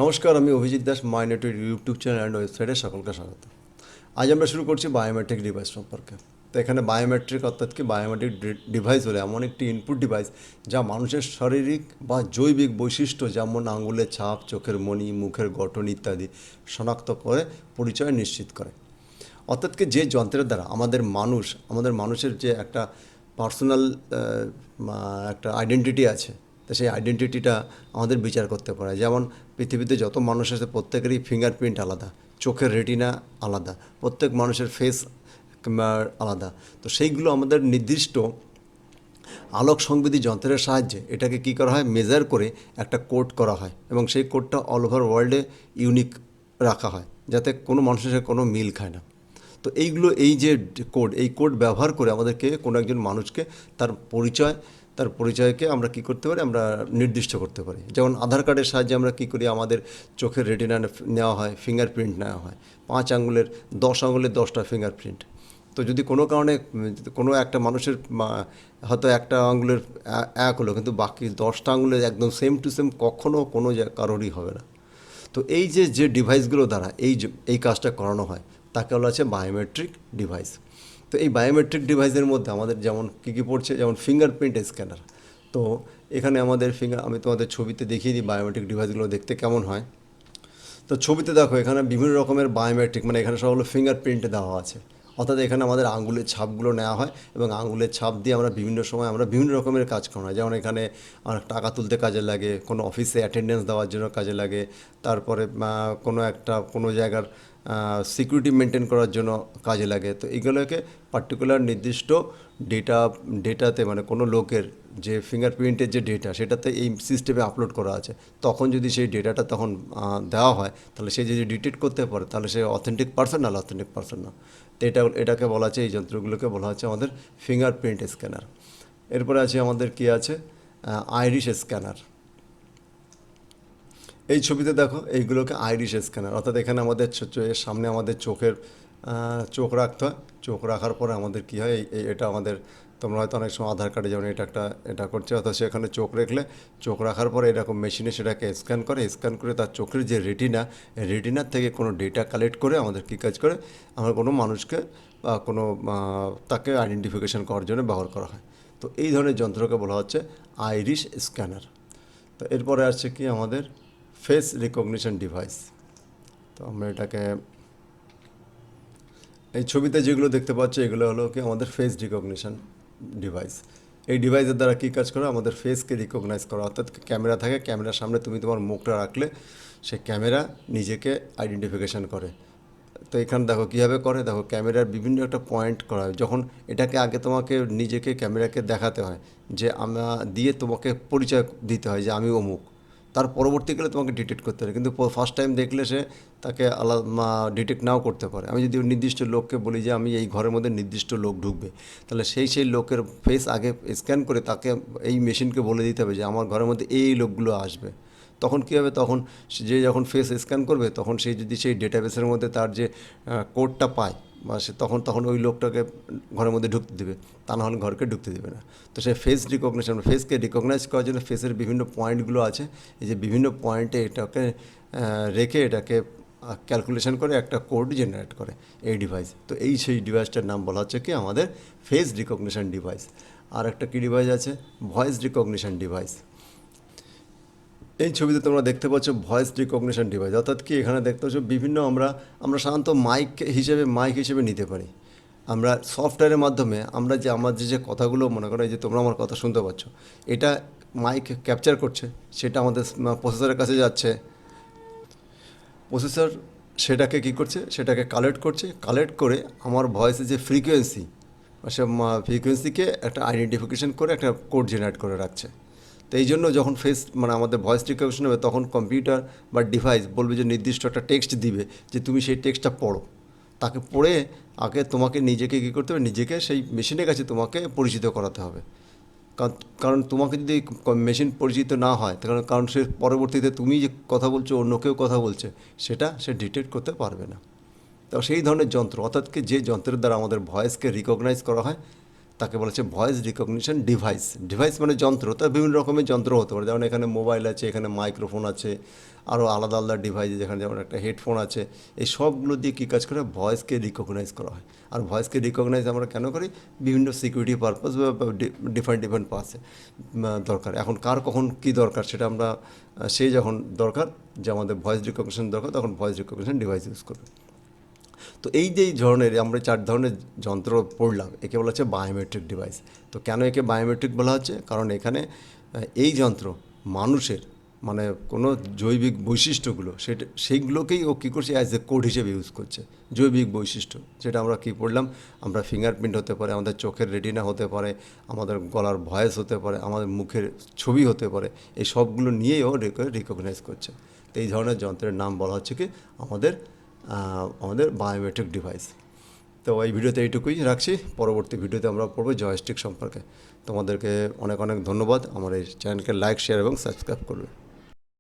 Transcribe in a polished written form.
নমস্কার, আমি অভিজিৎ দাস, মাই network YouTube channel and ওয়েবসাইটে সকলকে স্বাগত। আজ আমরা শুরু করছি বায়োমেট্রিক ডিভাইস সম্পর্কে। তো এখানে বায়োমেট্রিক অর্থাৎ কি, বায়োমেট্রিক ডিভাইস হলো এমন একটি ইনপুট ডিভাইস যা মানুষের শারীরিক বা জৈবিক বৈশিষ্ট্য যেমন আঙুলের ছাপ, চোখের মণি, মুখের গঠন ইত্যাদি শনাক্ত করে পরিচয় নিশ্চিত করে। অর্থাৎ কি, যে যন্ত্রের দ্বারা আমাদের মানুষের যে একটা পার্সোনাল একটা আইডেন্টিটি আছে, তো সেই আইডেন্টিটিটা আমাদের বিচার করতে পারে। যেমন পৃথিবীতে যত মানুষ আছে প্রত্যেকেরই ফিঙ্গারপ্রিন্ট আলাদা, চোখের রেটিনা আলাদা, প্রত্যেক মানুষের ফেস আলাদা। তো সেইগুলো আমাদের নির্দিষ্ট আলোক সংবেদী যন্ত্রের সাহায্যে এটাকে কী করা হয়, মেজার করে একটা কোড করা হয় এবং সেই কোডটা অল ওভার ওয়ার্ল্ডে ইউনিক রাখা হয়, যাতে কোনো মানুষের সাথে কোনো মিল খায় না। তো এই যে কোড, এই কোড ব্যবহার করে আমাদেরকে কোনো একজন মানুষকে তার পরিচয়কে আমরা কী করতে পারি, আমরা নির্দিষ্ট করতে পারি। যেমন আধার কার্ডের সাহায্যে আমরা কী করি, আমাদের চোখের রেটিনা নেওয়া হয়, ফিঙ্গারপ্রিন্ট নেওয়া হয়, 10 আঙুলের 10টা ফিঙ্গারপ্রিন্ট। তো যদি কোনো কারণে কোনো একটা মানুষের হয়তো একটা আঙুলের এক হলো, কিন্তু বাকি 10টা আঙুলের একদম সেম টু সেম কখনও কোনো কারোরই হবে না। তো যে ডিভাইসগুলো দ্বারা এই কাজটা করানো হয় তাকে বলা আছে বায়োমেট্রিক ডিভাইস। তো এই বায়োমেট্রিক ডিভাইসের মধ্যে আমাদের যেমন কী পড়ছে, যেমন ফিঙ্গারপ্রিন্ট স্ক্যানার। তো এখানে আমাদের আমি তোমাদের ছবিতে দেখিয়ে দিই বায়োমেট্রিক ডিভাইসগুলো দেখতে কেমন হয়। তো ছবিতে দেখো, এখানে বিভিন্ন রকমের বায়োমেট্রিক, মানে এখানে সব হলো ফিঙ্গারপ্রিন্ট দেওয়া আছে। অর্থাৎ এখানে আমাদের আঙুলের ছাপগুলো নেওয়া হয় এবং আঙুলের ছাপ দিয়ে আমরা বিভিন্ন সময় বিভিন্ন রকমের কাজ করা হয়। যেমন এখানে টাকা তুলতে কাজে লাগে, কোনো অফিসে অ্যাটেন্ডেন্স দেওয়ার জন্য কাজে লাগে, তারপরে কোনো জায়গার সিকিউরিটি মেনটেন করার জন্য কাজে লাগে। তো এগুলোকে পার্টিকুলার নির্দিষ্ট ডেটাতে, মানে কোনো লোকের যে ফিঙ্গারপ্রিন্টের যে ডেটা, সেটাতে এই সিস্টেমে আপলোড করা আছে। তখন যদি সেই ডেটাটা তখন দেওয়া হয়, তাহলে সে যদি ডিটেক্ট করতে পারে, তাহলে সে অথেন্টিক পারসন, না অথেন্টিক পারসন না। তো এটাকে বলা হচ্ছে, এই যন্ত্রগুলোকে বলা হচ্ছে আমাদের ফিঙ্গারপ্রিন্ট স্ক্যানার। এরপরে আছে আমাদের কি আছে, আইরিশ স্ক্যানার। এই ছবিতে দেখো, এইগুলোকে আইরিশ স্ক্যানার। অর্থাৎ এখানে আমাদের সামনে আমাদের চোখ রাখতে হয়। চোখ রাখার পরে আমাদের কী হয়, এটা আমাদের, তোমরা হয়তো অনেক সময় আধার কার্ডে যেমন এটা করছে, অর্থাৎ সেখানে চোখ রাখার পরে এরকম মেশিনে সেটাকে স্ক্যান করে তার চোখের যে রেটিনার থেকে কোনো ডেটা কালেক্ট করে আমাদের কী কাজ করে, আমরা কোনো মানুষকে বা তাকে আইডেন্টিফিকেশন করার জন্য ব্যবহার করা হয়। তো এই ধরনের যন্ত্রকে বলা হচ্ছে আইরিশ স্ক্যানার। তো এরপরে আসছে কি আমাদের ফেস রিকগনিশন ডিভাইস। তো আমরা এটাকে, এই ছবিতে যেগুলো দেখতে পাচ্ছ এগুলো হলো কি আমাদের ফেস রিকগনিশন ডিভাইস। এই ডিভাইসের দ্বারা কী কাজ করে, আমাদের ফেসকে রিকগনাইজ করা। অর্থাৎ ক্যামেরা থাকে, ক্যামেরার সামনে তুমি তোমার মুখটা রাখলে সে ক্যামেরা নিজেকে আইডেন্টিফিকেশান করে। তো এখানে দেখো কীভাবে করে, দেখো ক্যামেরার বিভিন্ন একটা পয়েন্ট করা হয়। যখন এটাকে আগে তোমাকে নিজেকে ক্যামেরাকে দেখাতে হয়, যে দিয়ে তোমাকে পরিচয় দিতে হয় যে আমি অমুক। তার পরবর্তীকালে তোমাকে ডিটেক্ট করতে হবে, কিন্তু ফার্স্ট টাইম দেখলে সে তাকে ডিটেক্ট নাও করতে পারে। আমি যদি নির্দিষ্ট লোককে বলি যে আমি এই ঘরের মধ্যে নির্দিষ্ট লোক ঢুকবে, তাহলে সেই লোকের ফেস আগে স্ক্যান করে তাকে এই মেশিনকে বলে দিতে হবে যে আমার ঘরের মধ্যে এই লোকগুলো আসবে। তখন কী হবে, তখন যখন ফেস স্ক্যান করবে, তখন যদি সেই ডেটাবেসের মধ্যে তার যে কোডটা পায়, বা সে তখন ওই লোকটাকে ঘরের মধ্যে ঢুকতে দেবে, তা না হলে ঘরকে ঢুকতে দেবে না। তো সেই ফেসকে রিকগনাইজ করার জন্য ফেসের বিভিন্ন পয়েন্টগুলো আছে। এই যে বিভিন্ন পয়েন্টে এটাকে রেখে এটাকে ক্যালকুলেশন করে একটা কোড জেনারেট করে এই ডিভাইস। তো সেই ডিভাইসটার নাম বলা হচ্ছে কি আমাদের ফেস রিকগনিশন ডিভাইস। আর একটা কী ডিভাইস আছে, ভয়েস রিকগনিশন ডিভাইস। এই ছবিতে তোমরা দেখতে পাচ্ছ ভয়েস রিকগনিশন ডিভাইস। অর্থাৎ কি, এখানে দেখতে পাচ্ছ বিভিন্ন আমরা সাধারণত মাইক হিসেবে নিতে পারি। আমরা সফটওয়্যারের মাধ্যমে আমরা যে কথাগুলো, মনে করো এই যে তোমরা আমার কথা শুনতে পাচ্ছ, এটা মাইক ক্যাপচার করছে, সেটা আমাদের প্রসেসরের কাছে যাচ্ছে। প্রসেসর সেটাকে কী করছে, সেটাকে কালেক্ট করে আমার ভয়েসের যে ফ্রিকোয়েন্সি, সে ফ্রিকোয়েন্সিকে একটা আইডেন্টিফিকেশন করে একটা কোড জেনারেট করে রাখছে। তো এই জন্য যখন আমাদের ভয়েস রিকগনিশন হবে, তখন কম্পিউটার বা ডিভাইস বলবে যে নির্দিষ্ট একটা টেক্সট দিবে, যে তুমি সেই টেক্সটটা পড়ো। তাকে পড়ে আগে তোমাকে নিজেকে কী করতে হবে, নিজেকে সেই মেশিনের কাছে তোমাকে পরিচিত করাতে হবে। কারণ তোমাকে যদি মেশিন পরিচিত না হয়, কারণ সে পরবর্তীতে তুমি যে কথা বলছো, অন্য কেউ কথা বলছে, সেটা সে ডিটেক্ট করতে পারবে না। তো সেই ধরনের যন্ত্র, অর্থাৎ কি যে যন্ত্রের দ্বারা আমাদের ভয়েসকে রিকগনাইজ করা হয়, তাকে বলা হচ্ছে ভয়েস রিকগনিশন ডিভাইস। ডিভাইস মানে যন্ত্র, তা বিভিন্ন রকমের যন্ত্র হতে পারে, যেমন এখানে মোবাইল আছে, এখানে মাইক্রোফোন আছে, আরও আলাদা আলাদা ডিভাইস, যেখানে যেমন একটা হেডফোন আছে। এই সবগুলো দিয়ে কী কাজ করে, ভয়েসকে রিকগনাইজ করা হয়। আর ভয়েসকে রিকগনাইজ আমরা কেন করি, বিভিন্ন সিকিউরিটি পারপাস বা ডিফারেন্ট ডিফারেন্ট পাসে দরকার। এখন কার কখন কী দরকার সেটা আমরা সেই যখন দরকার যে আমাদের ভয়েস রিকগনিশন দরকার, তখন ভয়েস রিকগনিশন ডিভাইস ইউজ করবে। তো এই যে এই ধরনের আমরা 4 ধরনের যন্ত্র পড়লাম, একে বলা হচ্ছে বায়োমেট্রিক ডিভাইস। তো কেন একে বায়োমেট্রিক বলা হচ্ছে, কারণ এখানে এই যন্ত্র মানুষের মানে কোনো জৈবিক বৈশিষ্ট্যগুলো সেইগুলোকেই ও কী করছে, অ্যাজ এ কোড হিসেবে ইউজ করছে। জৈবিক বৈশিষ্ট্য, যেটা আমরা কী পড়লাম, আমরা ফিঙ্গারপ্রিন্ট হতে পারে, আমাদের চোখের রেটিনা হতে পারে, আমাদের গলার ভয়েস হতে পারে, আমাদের মুখের ছবি হতে পারে, এই সবগুলো নিয়েই ও রিকগনাইজ করছে। তো এই ধরনের যন্ত্রের নাম বলা হচ্ছে কি আমাদের বায়োমেট্রিক ডিভাইস। তো এই ভিডিওতে এইটুকুই রাখছি, পরবর্তী ভিডিওতে আমরা পড়বো জয়স্টিক সম্পর্কে। তোমাদেরকে অনেক অনেক ধন্যবাদ। আমার এই চ্যানেলকে লাইক, শেয়ার এবং সাবস্ক্রাইব করবে।